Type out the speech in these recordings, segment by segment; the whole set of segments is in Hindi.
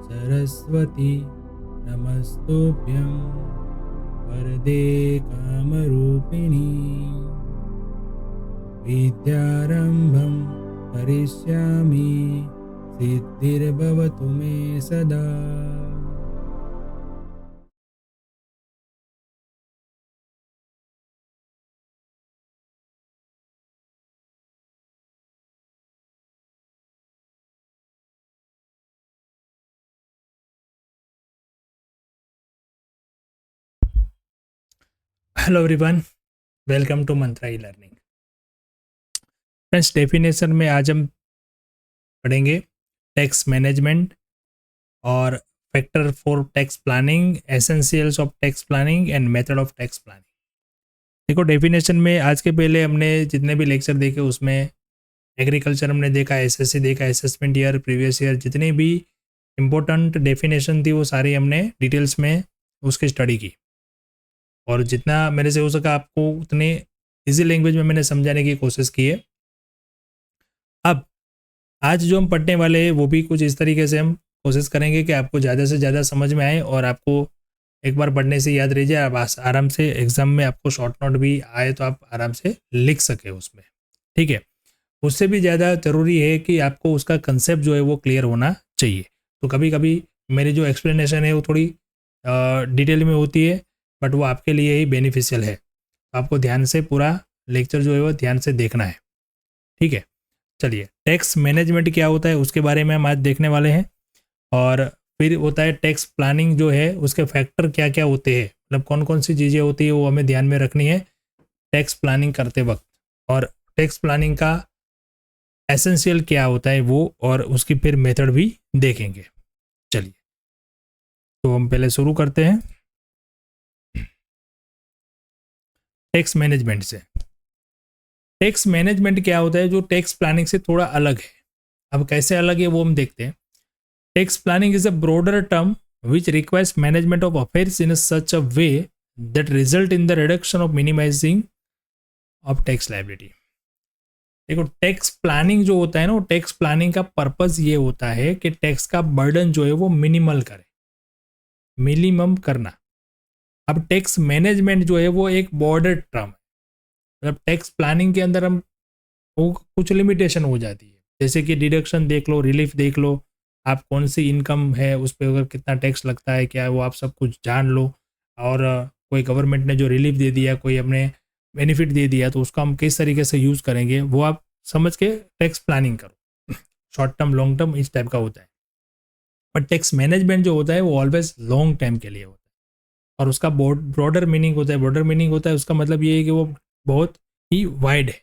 सरस्वती नमस्तुभ्यं वरदे कामरूपिणी विद्यारम्भं करिष्यामि सिद्धिर्भवतु मे सदा। Hello everyone, welcome to Mantra e learning. Friends, definition में आज हम पढ़ेंगे टैक्स मैनेजमेंट और factor for tax planning, essentials of tax planning and method of tax planning. देखो, डेफिनेशन में आज के पहले हमने जितने भी लेक्चर देखे उसमें एग्रीकल्चर हमने देखा, एसएससी देखा, असेसमेंट ईयर, प्रीवियस ईयर, जितनी भी इम्पोर्टेंट डेफिनेशन थी वो सारी हमने डिटेल्स में उसकी स्टडी की और जितना मेरे से हो सका आपको उतने इजी लैंग्वेज में मैंने समझाने की कोशिश की है। अब आज जो हम पढ़ने वाले हैं वो भी कुछ इस तरीके से हम कोशिश करेंगे कि आपको ज़्यादा से ज़्यादा समझ में आए और आपको एक बार पढ़ने से याद रह जाए। आप आराम से एग्जाम में आपको शॉर्ट नोट भी आए तो आप आराम से लिख सके उसमें, ठीक है। उससे भी ज़्यादा ज़रूरी है कि आपको उसका कंसेप्ट जो है वो क्लियर होना चाहिए। तो कभी कभी मेरी जो एक्सप्लेनेशन है वो थोड़ी डिटेल में होती है, बट वो आपके लिए ही बेनिफिशियल है। आपको ध्यान से पूरा लेक्चर जो है वो ध्यान से देखना है, ठीक है। चलिए, टैक्स मैनेजमेंट क्या होता है उसके बारे में हम आज देखने वाले हैं और फिर होता है टैक्स प्लानिंग जो है उसके फैक्टर क्या क्या होते हैं, मतलब कौन कौन सी चीज़ें होती है वो हमें ध्यान में रखनी है टैक्स प्लानिंग करते वक्त, और टैक्स प्लानिंग का एसेंशियल क्या होता है वो, और उसकी फिर मेथड भी देखेंगे। चलिए, तो हम पहले शुरू करते हैं टैक्स मैनेजमेंट से। टैक्स मैनेजमेंट क्या होता है जो टैक्स प्लानिंग से थोड़ा अलग है। अब कैसे अलग है वो हम देखते हैं। Tax planning is a broader term which requires management of affairs in such a way that result in the reduction of minimizing of tax liability। देखो, टैक्स प्लानिंग जो होता है ना, टैक्स प्लानिंग का पर्पस ये होता है कि टैक्स का बर्डन जो है वो मिनिमल करे, मिनिमम करना। अब टैक्स मैनेजमेंट जो है वो एक बॉर्डर टर्म है, मतलब टैक्स प्लानिंग के अंदर हम वो कुछ लिमिटेशन हो जाती है, जैसे कि डिडक्शन देख लो, रिलीफ देख लो, आप कौन सी इनकम है उस पर अगर कितना टैक्स लगता है क्या है वो आप सब कुछ जान लो। और कोई गवर्नमेंट ने जो रिलीफ दे दिया, कोई हमने बेनिफिट दे दिया, तो उसको हम किस तरीके से यूज़ करेंगे वो आप समझ के टैक्स प्लानिंग करो। शॉर्ट टर्म, लॉन्ग टर्म, इस टाइप का होता है। बट टैक्स मैनेजमेंट जो होता है वो ऑलवेज लॉन्ग टाइम के लिए होता है और उसका ब्रॉडर मीनिंग होता है। ब्रॉडर मीनिंग होता है उसका मतलब ये है कि वो बहुत ही वाइड है।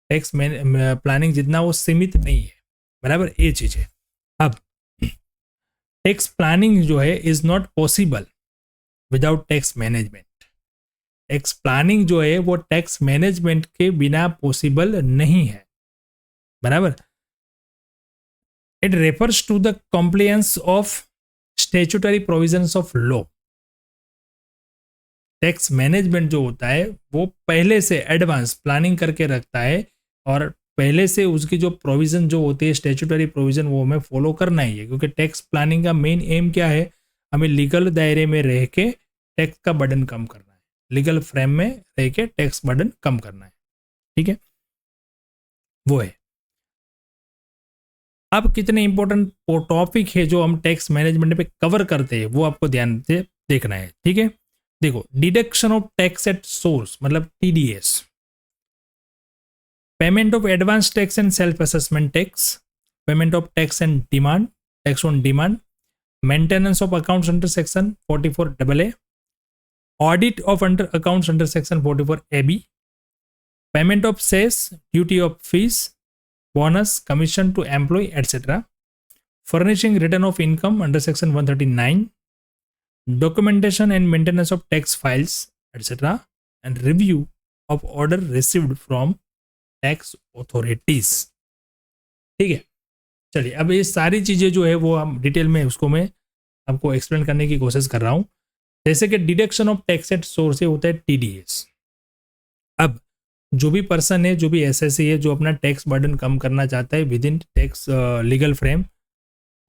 टैक्स प्लानिंग जितना वो सीमित नहीं है, बराबर, ये चीज़ है। अब टैक्स प्लानिंग जो है is not possible without tax management. Tax planning जो है वो टैक्स मैनेजमेंट के बिना पॉसिबल नहीं है, बराबर। It refers to the compliance of statutory provisions of law. Tax management जो होता है वो पहले से एडवांस प्लानिंग करके रखता है और पहले से उसकी जो प्रोविज़न जो होती है, स्टैट्यूटरी प्रोविज़न, वो हमें फॉलो करना ही है, क्योंकि टैक्स प्लानिंग का मेन एम क्या है, हमें लीगल दायरे में रह के टैक्स का बर्डन कम करना है, लीगल फ्रेम में रह के टैक्स बर्डन कम करना है, ठीक है, वो है। अब कितने इंपॉर्टेंट टॉपिक है जो हम टैक्स मैनेजमेंट पे कवर करते हैं वो आपको ध्यान से देखना है, ठीक है। देखो, deduction of tax at source मतलब TDS, payment of advance tax and self assessment tax, payment of tax and demand, tax on demand, maintenance of accounts under section 44AA, audit of under accounts under section 44AB, payment of cess, duty of fees, bonus, commission to employ etcetera, furnishing return of income under section 139, documentation and maintenance of tax files, etc., and review of order received from tax authorities। ठीक है, चलिए, अब ये सारी चीज़ें जो है वो हम डिटेल में उसको मैं आपको एक्सप्लेन करने की कोशिश कर रहा हूँ। जैसे कि deduction of tax at source होता है टीडीएस। अब जो भी पर्सन है, जो भी एसएससी है, जो अपना टैक्स बर्डन कम करना चाहता है with in tax legal frame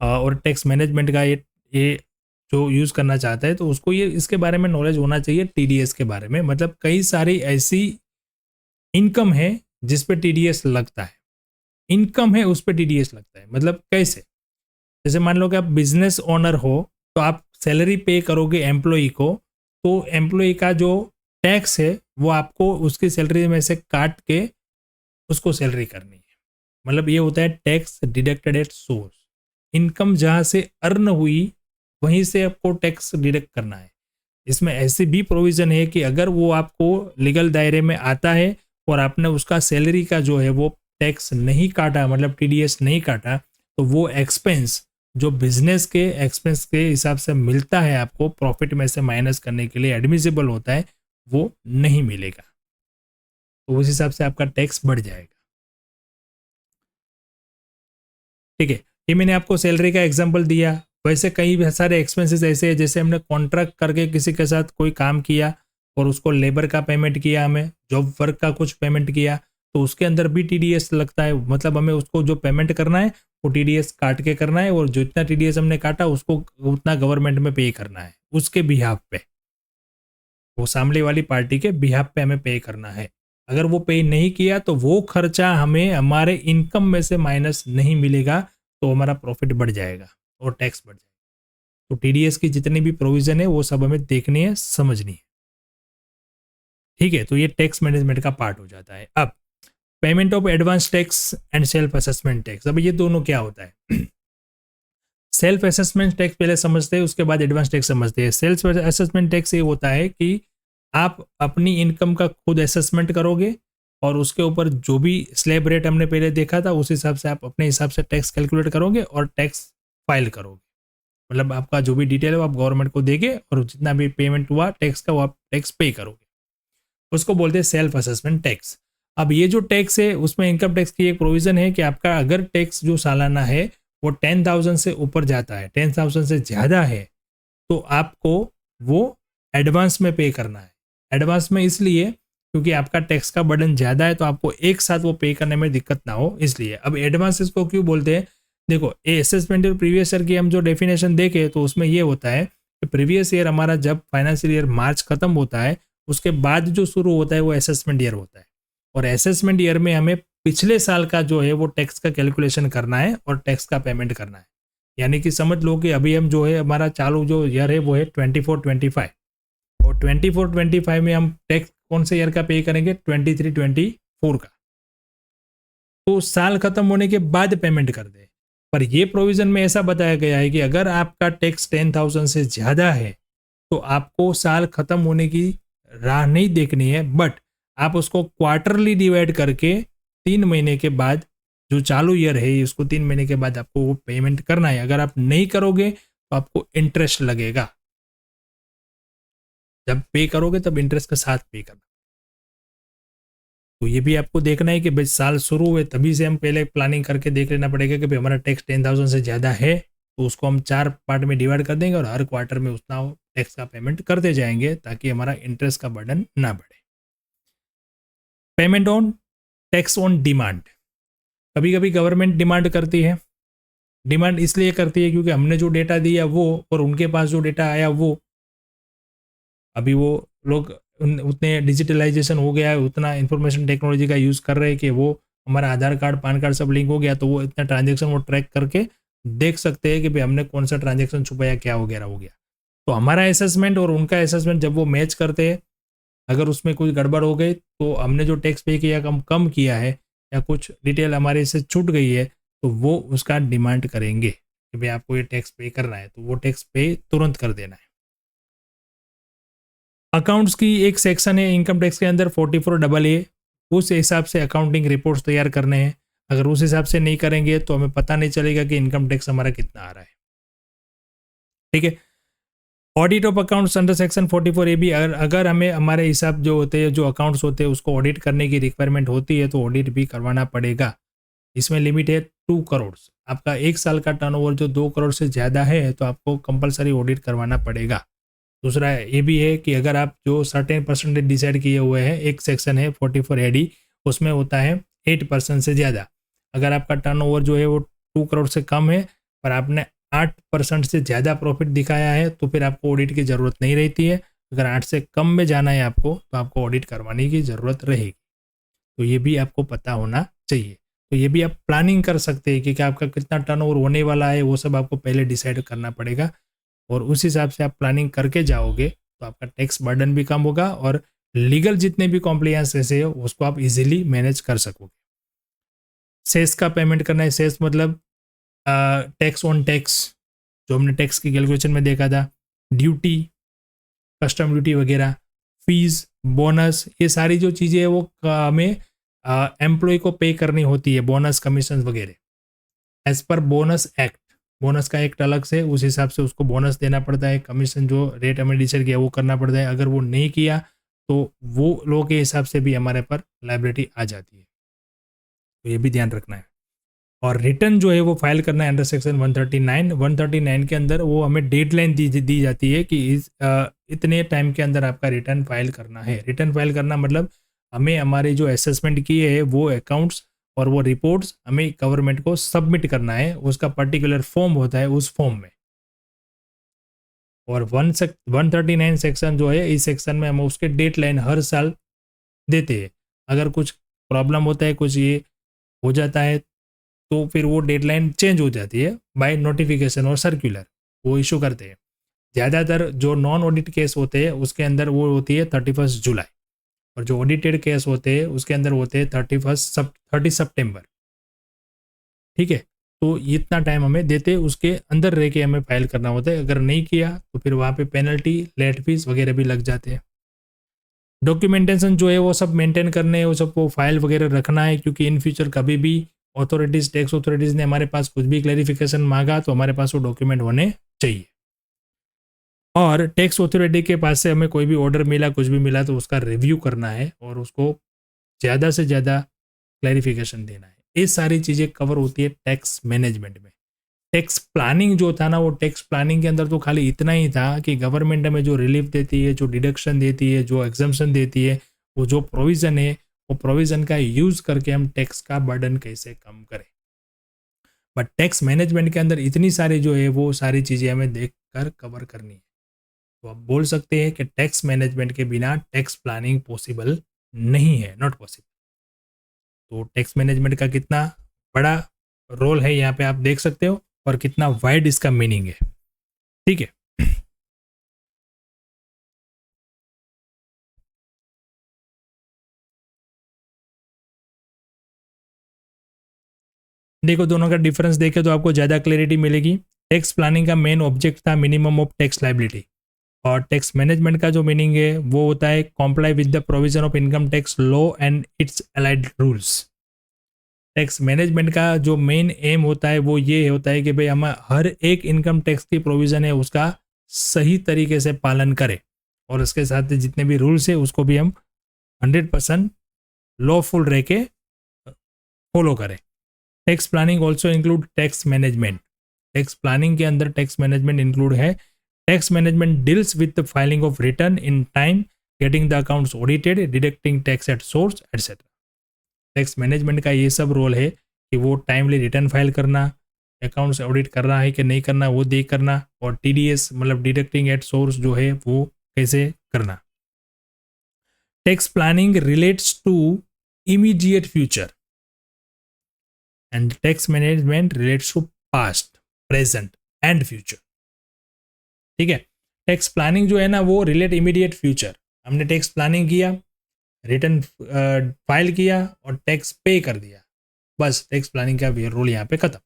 और टैक्स मैनेजमेंट का ये जो यूज़ करना चाहता है, तो उसको ये इसके बारे में नॉलेज होना चाहिए टीडीएस के बारे में। मतलब कई सारी ऐसी इनकम है जिस पे टीडीएस लगता है, इनकम है उस पे टीडीएस लगता है। मतलब कैसे? जैसे मान लो कि आप बिजनेस ओनर हो, तो आप सैलरी पे करोगे एम्प्लॉई को, तो एम्प्लॉई का जो टैक्स है वो आपको उसकी सैलरी में से काट के उसको सैलरी करनी है। मतलब ये होता है tax deducted at source. Income जहाँ से अर्न हुई वहीं से आपको टैक्स डिडक्ट करना है। इसमें ऐसी भी प्रोविज़न है कि अगर वो आपको लीगल दायरे में आता है और आपने उसका सैलरी का जो है वो टैक्स नहीं काटा, मतलब टीडीएस नहीं काटा, तो वो एक्सपेंस जो बिजनेस के एक्सपेंस के हिसाब से मिलता है आपको प्रॉफिट में से माइनस करने के लिए एडमिसिबल होता है, वो नहीं मिलेगा। तो उस हिसाब से आपका टैक्स बढ़ जाएगा। ठीक है, ये मैंने आपको सैलरी का एग्जांपल दिया। वैसे कई सारे एक्सपेंसेस ऐसे हैं, जैसे हमने कॉन्ट्रैक्ट करके किसी के साथ कोई काम किया और उसको लेबर का पेमेंट किया, हमें जॉब वर्क का कुछ पेमेंट किया, तो उसके अंदर भी टीडीएस लगता है। मतलब हमें उसको जो पेमेंट करना है वो टीडीएस काट के करना है, और जितना टीडीएस हमने काटा उसको उतना गवर्नमेंट में पे करना है, उसके बिहाफ पे, वो सामने वाली पार्टी के बिहाफ पे हमें पे करना है। अगर वो पे नहीं किया तो वो खर्चा हमें हमारे इनकम में से माइनस नहीं मिलेगा, तो हमारा प्रॉफिट बढ़ जाएगा और टैक्स बढ़ जाएगा। तो टीडीएस की जितनी भी प्रोविजन है वो सब हमें देखनी है, समझनी है। ठीक है, तो ये टैक्स मैनेजमेंट का पार्ट हो जाता है। अब payment of advance tax and self assessment tax. अब ये दोनों क्या होता है? सेल्फ असेसमेंट टैक्स पहले समझते हैं, उसके बाद एडवांस टैक्स समझते हैं। सेल्फ असेसमेंट टैक्स ये होता है कि आप अपनी इनकम का खुद असेसमेंट करोगे और उसके ऊपर जो भी स्लैब रेट हमने पहले देखा था उस हिसाब से आप अपने हिसाब से टैक्स कैलकुलेट करोगे और टैक्स फाइल करोगे। मतलब आपका जो भी डिटेल है वो आप गवर्नमेंट को देंगे और जितना भी पेमेंट हुआ टैक्स का वो आप टैक्स पे करोगे। उसको बोलते हैं सेल्फ असेसमेंट टैक्स। अब ये जो टैक्स है उसमें इनकम टैक्स की एक प्रोविजन है कि आपका अगर टैक्स जो सालाना है वो 10,000 से ऊपर जाता है, 10,000 से ज़्यादा है, तो आपको वो एडवांस में पे करना है। एडवांस में इसलिए क्योंकि आपका टैक्स का बर्डन ज़्यादा है, तो आपको एक साथ वो पे करने में दिक्कत ना हो, इसलिए। अब एडवांस इसको क्यों बोलते हैं? देखो, ए असेसमेंट और प्रीवियस ईयर की हम जो डेफिनेशन देखें तो उसमें ये होता है कि प्रीवियस ईयर हमारा जब फाइनेंशियल ईयर मार्च खत्म होता है उसके बाद जो शुरू होता है वो असेसमेंट ईयर होता है, और असेसमेंट ईयर में हमें पिछले साल का जो है वो टैक्स का कैलकुलेशन करना है और टैक्स का पेमेंट करना है। यानी कि समझ लो कि अभी हम जो है हमारा चालू जो ईयर है वो है 24-25, और 24-25 में हम टैक्स कौन से ईयर का पे करेंगे? 23-24 का। तो साल खत्म होने के बाद पेमेंट कर दे। पर ये प्रोविजन में ऐसा बताया गया है कि अगर आपका टैक्स 10,000 से ज़्यादा है तो आपको साल खत्म होने की राह नहीं देखनी है, बट आप उसको क्वार्टरली डिवाइड करके 3 महीने के बाद जो चालू ईयर है उसको 3 महीने के बाद आपको वो पेमेंट करना है। अगर आप नहीं करोगे तो आपको इंटरेस्ट लगेगा। जब पे करोगे तब इंटरेस्ट के साथ पे करना। तो ये भी आपको देखना है कि भाई साल शुरू हुए तभी से हम पहले प्लानिंग करके देख लेना पड़ेगा कि भाई हमारा टैक्स 10,000 से ज़्यादा है, तो उसको हम 4 पार्ट में डिवाइड कर देंगे और हर क्वार्टर में उतना टैक्स का पेमेंट करते जाएंगे ताकि हमारा इंटरेस्ट का बर्डन ना बढ़े। Payment on tax on demand. कभी कभी गवर्नमेंट डिमांड करती है। डिमांड इसलिए करती है क्योंकि हमने जो डेटा दिया वो और उनके पास जो डेटा आया वो, अभी वो लोग उतने डिजिटलाइजेशन हो गया है, उतना इंफॉर्मेशन टेक्नोलॉजी का यूज़ कर रहे हैं कि वो हमारा आधार कार्ड पैन कार्ड सब लिंक हो गया, तो वो इतना ट्रांजेक्शन वो ट्रैक करके देख सकते हैं कि भाई हमने कौन सा ट्रांजेक्शन छुपाया, क्या वगैरह हो गया। तो हमारा असेसमेंट और उनका असेसमेंट जब वो मैच करते हैं, अगर उसमें कुछ गड़बड़ हो गई तो हमने जो टैक्स पे किया कम किया है या कुछ डिटेल हमारे से छूट गई है, तो वो उसका डिमांड करेंगे कि भाई आपको ये टैक्स पे करना है, तो वो टैक्स पे तुरंत कर देना है। अकाउंट्स की एक सेक्शन है इनकम टैक्स के अंदर 44AA, उस हिसाब से अकाउंटिंग रिपोर्ट्स तैयार करने हैं। अगर उस हिसाब से नहीं करेंगे तो हमें पता नहीं चलेगा कि इनकम टैक्स हमारा कितना आ रहा है। ठीक है, audit of accounts under section 44AB, अगर हमें हमारे हिसाब जो होते हैं, जो अकाउंट्स होते हैं उसको ऑडिट करने की रिक्वायरमेंट होती है तो ऑडिट भी करवाना पड़ेगा। इसमें लिमिट है 2 करोड़। आपका एक साल का टर्नओवर जो 2 करोड़ से ज़्यादा है तो आपको कंपलसरी ऑडिट करवाना पड़ेगा। दूसरा ये भी है कि अगर आप जो सर्टेन परसेंटेज डिसाइड किए हुए हैं, एक सेक्शन है 44 एडी, उसमें होता है 8% से ज़्यादा। अगर आपका टर्नओवर जो है वो 2 करोड़ से कम है पर आपने 8% से ज़्यादा प्रॉफिट दिखाया है तो फिर आपको ऑडिट की ज़रूरत नहीं रहती है। अगर 8 से कम में जाना है आपको तो आपको ऑडिट करवाने की ज़रूरत रहेगी। तो ये भी आपको पता होना चाहिए। तो ये भी आप प्लानिंग कर सकते हैं कि आपका कितना टर्नओवर होने वाला है, वो सब आपको पहले डिसाइड करना पड़ेगा और उस हिसाब से आप प्लानिंग करके जाओगे तो आपका टैक्स बर्डन भी कम होगा और लीगल जितने भी कॉम्प्लायंस ऐसे है उसको आप इजीली मैनेज कर सकोगे। सेस का पेमेंट करना है, सेस मतलब टैक्स ऑन टैक्स, जो हमने टैक्स की कैलकुलेशन में देखा था, ड्यूटी, कस्टम ड्यूटी वगैरह, फीस, बोनस, ये सारी जो चीज़ें हैं वो हमें एम्प्लॉय को पे करनी होती है, बोनस, कमीशन वगैरह as per bonus act. Bonus का एक्ट अलग से, उस हिसाब से उसको बोनस देना पड़ता है, कमीशन जो रेट हमें डिसाइड किया वो करना पड़ता है। अगर वो नहीं किया तो वो लो के हिसाब से भी हमारे पर लाइबिलिटी आ जाती है, तो ये भी ध्यान रखना है। और रिटर्न जो है वो फाइल करना है अंडर सेक्शन 139। 139 के अंदर वो हमें डेडलाइन दी जाती है कि इतने टाइम के अंदर आपका रिटर्न फाइल करना है। रिटर्न फाइल करना मतलब हमें हमारे जो असेसमेंट किए हैं वो अकाउंट्स और वो रिपोर्ट्स हमें गवर्नमेंट को सबमिट करना है, उसका पर्टिकुलर फॉर्म होता है, उस फॉर्म में। और 139 सेक्शन जो है, इस सेक्शन में हम उसके डेडलाइन हर साल देते हैं। अगर कुछ प्रॉब्लम होता है, कुछ ये हो जाता है तो फिर वो डेडलाइन चेंज हो जाती है बाय नोटिफिकेशन और सर्कुलर, वो इशू करते हैं। ज़्यादातर जो नॉन ऑडिट केस होते हैं उसके अंदर वो होती है 31 जुलाई, और जो ऑडिटेड केस होते हैं उसके अंदर होते हैं 30 सितंबर। ठीक है, तो इतना टाइम हमें देते, उसके अंदर रह के हमें फाइल करना होता है। अगर नहीं किया तो फिर वहाँ पे पेनल्टी, लेट फीस वगैरह भी लग जाते हैं। डॉक्यूमेंटेशन जो है वो सब मेंटेन करने हैं, वो सब को फाइल वगैरह रखना है, क्योंकि इन फ्यूचर कभी भी ऑथोरिटीज़, टैक्स ऑथोरिटीज़ ने हमारे पास कुछ भी क्लैरिफिकेशन मांगा तो हमारे पास वो डॉक्यूमेंट होने चाहिए। और टैक्स ऑथोरिटी के पास से हमें कोई भी ऑर्डर मिला, कुछ भी मिला तो उसका रिव्यू करना है और उसको ज़्यादा से ज़्यादा क्लैरिफिकेशन देना है। ये सारी चीज़ें कवर होती है टैक्स मैनेजमेंट में। टैक्स प्लानिंग जो था ना, वो टैक्स प्लानिंग के अंदर तो खाली इतना ही था कि गवर्नमेंट हमें जो रिलीफ देती है, जो डिडक्शन देती है, जो एग्जम्पशन देती है, वो जो प्रोविज़न है, वो प्रोविज़न का यूज़ करके हम टैक्स का बर्डन कैसे कम करें। बट टैक्स मैनेजमेंट के अंदर इतनी सारी जो है वो सारी चीज़ें हमें देख कर कवर करनी है। तो आप बोल सकते हैं कि टैक्स मैनेजमेंट के बिना टैक्स प्लानिंग पॉसिबल नहीं है, नॉट पॉसिबल। तो टैक्स मैनेजमेंट का कितना बड़ा रोल है यहाँ पे आप देख सकते हो और कितना वाइड इसका मीनिंग है। ठीक है, देखो दोनों का डिफरेंस देखे तो आपको ज़्यादा क्लैरिटी मिलेगी। टैक्स प्लानिंग का मेन ऑब्जेक्ट था मिनिमम ऑफ टैक्स लाइबिलिटी, और टैक्स मैनेजमेंट का जो मीनिंग है वो होता है comply with the provision of income tax law and it's allied rules. Tax management का जो मेन एम होता है वो ये होता है कि भाई हम हर एक इनकम टैक्स की प्रोविज़न है उसका सही तरीके से पालन करें, और उसके साथ जितने भी रूल्स है उसको भी हम 100% लॉफुल रह के फॉलो करें। Tax planning also include tax management. Tax planning के अंदर टैक्स मैनेजमेंट इंक्लूड है। Tax management deals with the filing of return in time, getting the accounts audited, deducting tax at source etcetera. Tax management का ये सब रोल है कि वो टाइमली रिटर्न फाइल करना, अकाउंट्स ऑडिट करना है कि नहीं करना वो देख करना, और टीडीएस मतलब डिडक्टिंग एट सोर्स जो है वो कैसे करना। Tax planning relates to immediate future and tax management relates to past, present and future. ठीक है, टैक्स प्लानिंग जो है ना वो रिलेट इमीडिएट फ्यूचर। हमने टैक्स प्लानिंग किया, रिटर्न फाइल किया और टैक्स पे कर दिया, बस टैक्स प्लानिंग का रोल यहाँ पे खत्म।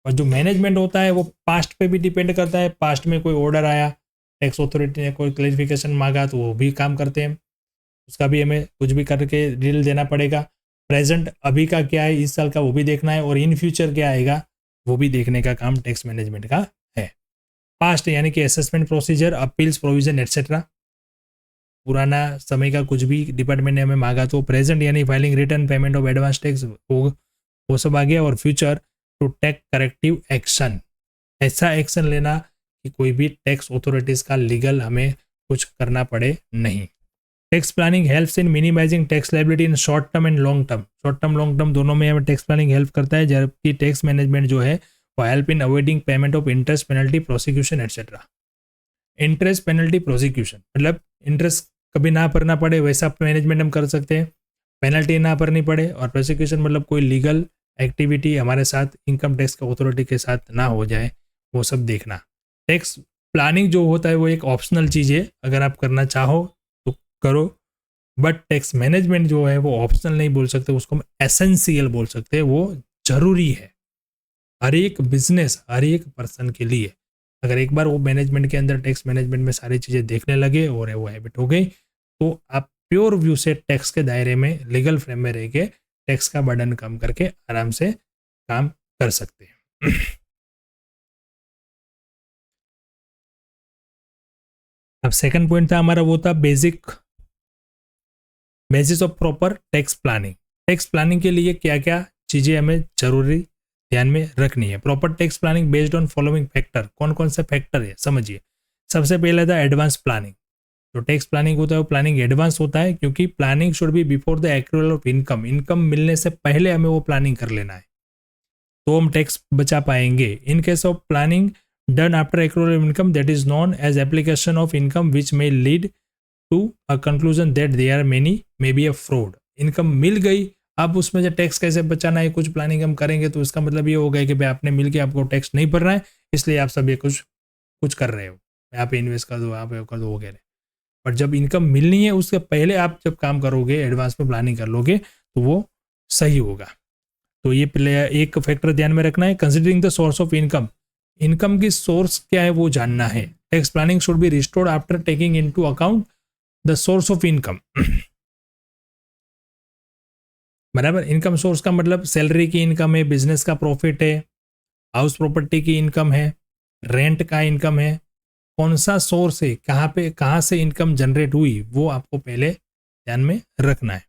और जो मैनेजमेंट होता है वो पास्ट पे भी डिपेंड करता है। पास्ट में कोई ऑर्डर आया, टैक्स अथॉरिटी ने कोई क्लैरिफिकेशन मांगा तो वो भी काम करते हैं, उसका भी हमें कुछ भी करके डील देना पड़ेगा। प्रेजेंट अभी का क्या है, इस साल का वो भी देखना है, और इन फ्यूचर क्या आएगा वो भी देखने का काम टैक्स मैनेजमेंट का है। पास्ट यानी कि assessment procedure, appeals, provision etcetera, पुराना समय का कुछ भी डिपार्टमेंट ने हमें मांगा तो। प्रेजेंट यानी filing return, payment of advance tax, वो सब आ गया। और future to take corrective action, ऐसा एक्शन लेना कि कोई भी टैक्स अथॉरिटीज़ का लीगल हमें कुछ करना पड़े नहीं। Tax planning helps in minimizing tax liability in short term and long term. Short term long term दोनों में हमें टैक्स प्लानिंग हेल्प करता है, जबकि टैक्स मैनेजमेंट जो है वो help in avoiding payment of interest, penalty, prosecution etcetera. Interest, penalty, prosecution मतलब इंटरेस्ट कभी ना भरना पड़े वैसा मैनेजमेंट हम कर सकते हैं, पेनल्टी ना भरनी पड़े, और प्रोसिक्यूशन मतलब कोई लीगल एक्टिविटी हमारे साथ इनकम टैक्स के अथॉरिटी के साथ ना हो जाए, वो सब देखना। टैक्स प्लानिंग जो होता है वो एक ऑप्शनल चीज़ है, अगर आप करना चाहो तो करो, बट टैक्स मैनेजमेंट जो है वो ऑप्शनल नहीं बोल सकते, उसको हम एसेंशियल बोल सकते हैं, वो जरूरी है हर एक बिजनेस, हर एक पर्सन के लिए। अगर एक बार वो मैनेजमेंट के अंदर टैक्स मैनेजमेंट में सारी चीज़ें देखने लगे और वो हैबिट हो गई, तो आप प्योर व्यू से टैक्स के दायरे में, लीगल फ्रेम में रह के टैक्स का बर्डन कम करके आराम से काम कर सकते हैं। अब सेकंड पॉइंट था हमारा, वो था basis of proper tax planning. Tax planning के लिए क्या क्या चीज़ें हमें जरूरी ध्यान में रखनी है। Proper tax planning based on following factor. कौन कौन से फैक्टर है समझिए। सबसे पहले था एडवांस प्लानिंग। जो टैक्स प्लानिंग होता है वो प्लानिंग एडवांस होता है, क्योंकि planning should be before the accrual of income. Income मिलने से पहले हमें वो प्लानिंग कर लेना है, तो हम टैक्स बचा पाएंगे। In case of planning done after accrual of income, that is non age application of income which may lead to a conclusion that they are many may be a fraud. Income मिल गई, अब उसमें से टैक्स कैसे बचाना है, कुछ प्लानिंग हम करेंगे तो इसका मतलब ये हो गया कि भाई आपने मिल के आपको टैक्स नहीं भरना है, इसलिए आप सब ये कुछ कर रहे हो, यहाँ पे इन्वेस्ट कर दो, यहाँ पे कर दो वगैरह। पर जब इनकम मिलनी है उसके पहले आप जब काम करोगे, एडवांस में प्लानिंग कर लोगे, तो वो सही होगा। तो ये पहले एक फैक्टर ध्यान में रखना है। Considering the source of income, income की सोर्स क्या है वो जानना है। Tax planning should be restored after taking into account the source of income. बराबर, इनकम सोर्स का मतलब सैलरी की इनकम है, बिजनेस का प्रॉफिट है, हाउस प्रॉपर्टी की इनकम है, रेंट का इनकम है, कौन सा सोर्स है, कहाँ से इनकम जनरेट हुई, वो आपको पहले ध्यान में रखना है।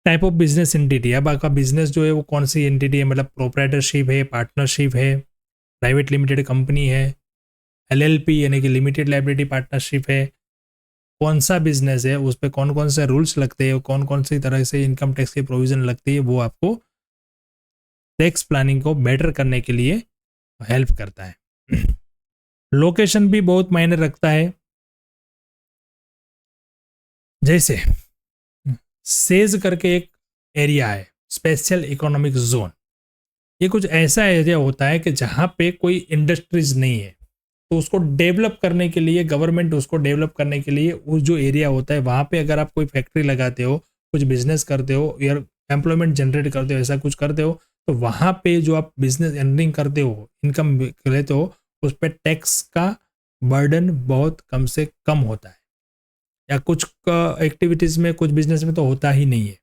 टाइप ऑफ बिजनेस एंटिटी, अब आपका बिजनेस जो है वो कौन सी एंटिटी है, मतलब प्रोप्राइटरशिप है, पार्टनरशिप है, प्राइवेट लिमिटेड कंपनी है, एलएलपी यानी कि लिमिटेड लाइबिलिटी पार्टनरशिप है, कौन सा बिजनेस है, उस पर कौन कौन से रूल्स लगते हैं, कौन कौन सी तरह से इनकम टैक्स की प्रोविजन लगती है, वो आपको टैक्स प्लानिंग को बेटर करने के लिए हेल्प करता है। लोकेशन भी बहुत मायने रखता है। जैसे सेज करके एक एरिया है, स्पेशल इकोनॉमिक जोन, ये कुछ ऐसा एरिया होता है कि जहाँ पे कोई इंडस्ट्रीज नहीं है, तो उसको डेवलप करने के लिए गवर्नमेंट उसको डेवलप करने के लिए वो जो एरिया होता है वहाँ पे अगर आप कोई फैक्ट्री लगाते हो, कुछ बिजनेस करते हो या एम्प्लॉयमेंट जनरेट करते हो, ऐसा कुछ करते हो, तो वहाँ पे जो आप बिजनेस अर्निंग करते हो, इनकम लेते हो, उस पर टैक्स का बर्डन बहुत कम से कम होता है, या कुछ एक्टिविटीज़ में, कुछ बिजनेस में तो होता ही नहीं है।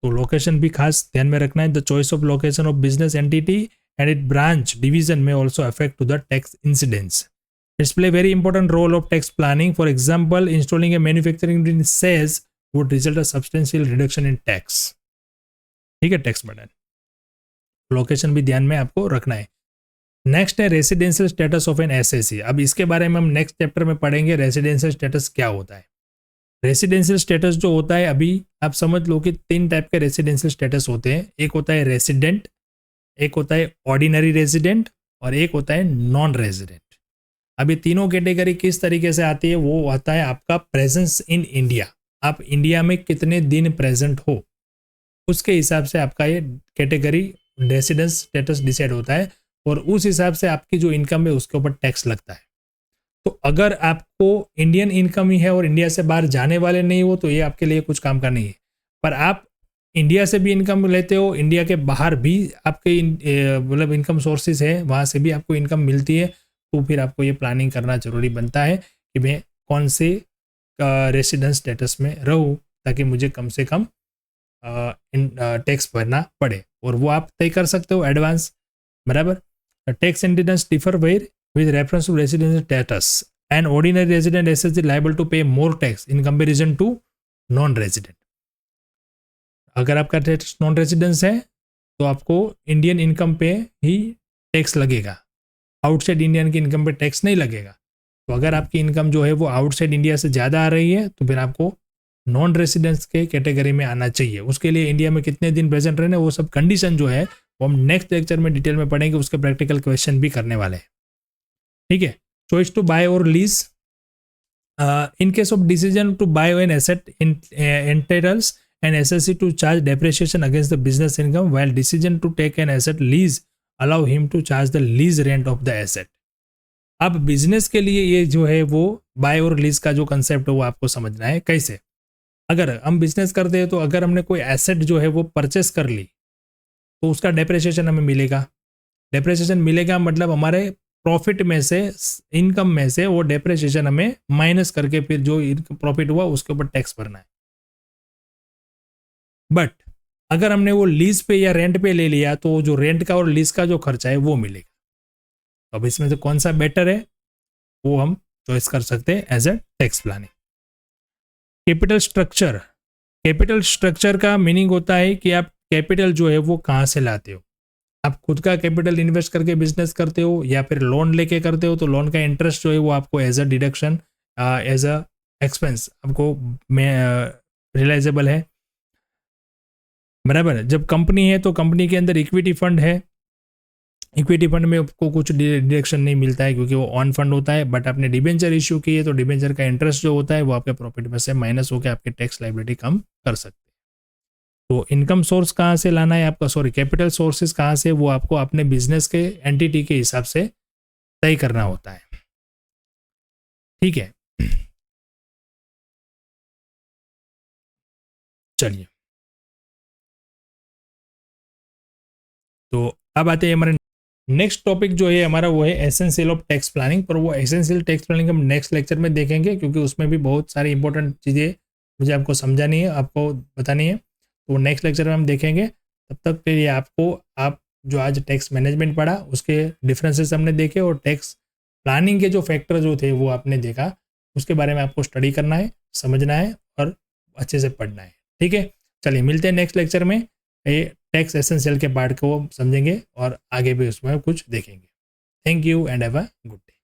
तो लोकेशन भी खास ध्यान में रखना है। The choice of location of business entity and its branch division may also affect to the tax incidence. It's play very important role of tax planning. For example, installing a manufacturing unit in SEZ would result a substantial reduction in tax. ठीक है, टैक्स बर्डन। लोकेशन भी ध्यान में आपको रखना है। नेक्स्ट है residential status of an SAC. अब इसके बारे में हम नेक्स्ट चैप्टर में पढ़ेंगे, रेसिडेंशियल स्टेटस क्या होता है। रेसिडेंशियल स्टेटस जो होता है, अभी आप समझ लो कि 3 टाइप के रेसिडेंशियल स्टेटस होते हैं। एक होता है रेसिडेंट, एक होता है ऑर्डिनरी रेजिडेंट, और एक होता है नॉन रेजिडेंट। अब ये तीनों कैटेगरी किस तरीके से आती है, वो आता है आपका प्रेजेंस इन इंडिया। आप इंडिया में कितने दिन प्रेजेंट हो, उसके हिसाब से आपका ये कैटेगरी रेसिडेंस स्टेटस डिसाइड होता है, और उस हिसाब से आपकी जो इनकम है उसके ऊपर टैक्स लगता है। तो अगर आपको इंडियन इनकम ही है और इंडिया से बाहर जाने वाले नहीं हो, तो ये आपके लिए कुछ काम का नहीं है। पर आप इंडिया से भी इनकम लेते हो, इंडिया के बाहर भी आपके मतलब इनकम सोर्सेज है, वहाँ से भी आपको इनकम मिलती है, तो फिर आपको ये प्लानिंग करना जरूरी बनता है कि मैं कौन से रेसिडेंस स्टेटस में रहूँ, ताकि मुझे कम से कम टैक्स भरना पड़े, और वो आप तय कर सकते हो एडवांस। बराबर, tax incidence differ where with reference to residence status and ordinary resident assess liable to pay more tax in comparison to non resident. अगर आपका टैक्स नॉन रेजिडेंस है तो आपको इंडियन इनकम पे ही टैक्स लगेगा, आउटसाइड इंडियन की इनकम पे टैक्स नहीं लगेगा। तो अगर आपकी इनकम जो है वो आउटसाइड इंडिया से ज़्यादा आ रही है तो फिर आपको नॉन रेसिडेंट्स के कैटेगरी में आना चाहिए। उसके लिए इंडिया में कितने दिन प्रेजेंट रहना, वो सब कंडीशन जो है वो हम नेक्स्ट लेक्चर में डिटेल में पढ़ेंगे, उसके प्रैक्टिकल क्वेश्चन भी करने वाले हैं। ठीक है। चॉइस टू बाय और lease, in case of decision to buy an asset entitles an SSC to charge depreciation against the business income, while decision to take an asset lease allow him to charge the lease rent of the asset. अब बिजनेस के लिए ये जो है वो बाय और लीज का जो कंसेप्ट है वो आपको समझना है। कैसे, अगर हम बिजनेस करते हैं तो अगर हमने कोई एसेट जो है वो परचेस कर ली तो उसका डेप्रिसिएशन हमें मिलेगा। डेप्रिसिएशन मिलेगा मतलब हमारे प्रॉफिट में से, इनकम में से वो डेप्रिसिएशन हमें माइनस करके फिर जो प्रॉफिट हुआ उसके ऊपर टैक्स भरना है। बट अगर हमने वो लीज पे या रेंट पे ले लिया तो जो रेंट का और लीज का जो खर्चा है वो मिलेगा। अब इसमें से कौन सा बेटर है वो हम चॉइस कर सकते हैं as a tax planning. Capital structure, capital structure का मीनिंग होता है कि आप कैपिटल जो है वो कहाँ से लाते हो। आप खुद का कैपिटल इन्वेस्ट करके बिजनेस करते हो या फिर लोन लेके करते हो, तो लोन का इंटरेस्ट जो है वो आपको as a deduction, as a expense आपको रियलाइजेबल है, बराबर। जब कंपनी है तो कंपनी के अंदर इक्विटी फंड है, इक्विटी फंड में आपको कुछ डिडक्शन नहीं मिलता है क्योंकि वो ऑन फंड होता है। बट आपने डिबेंचर इश्यू की है तो डिबेंचर का इंटरेस्ट जो होता है वो आपके प्रॉफिट में से माइनस होकर आपकी टैक्स लाइबिलिटी कम कर सकते हैं। तो इनकम सोर्स कहाँ से लाना है आपका, सॉरी कैपिटल सोर्सेज कहाँ से, वो आपको अपने बिजनेस के एंटिटी के हिसाब से तय करना होता है। ठीक है, चलिए तो अब आते हैं हमारे नेक्स्ट टॉपिक जो है हमारा, वो है एसेंशियल ऑफ टैक्स प्लानिंग। पर वो एसेंशियल टैक्स प्लानिंग हम नेक्स्ट लेक्चर में देखेंगे क्योंकि उसमें भी बहुत सारी इंपॉर्टेंट चीज़ें मुझे आपको समझानी है, आपको बतानी है, तो नेक्स्ट लेक्चर में हम देखेंगे। तब तक के लिए आपको, आप जो आज टैक्स मैनेजमेंट पढ़ा उसके डिफरेंसेस हमने देखे और टैक्स प्लानिंग के जो फैक्टर जो थे वो आपने देखा, उसके बारे में आपको स्टडी करना है, समझना है और अच्छे से पढ़ना है। ठीक है, चलिए मिलते हैं नेक्स्ट लेक्चर में। ये टैक्स एसेंशियल के पार्ट को समझेंगे और आगे भी उसमें कुछ देखेंगे। Thank you and have a good day.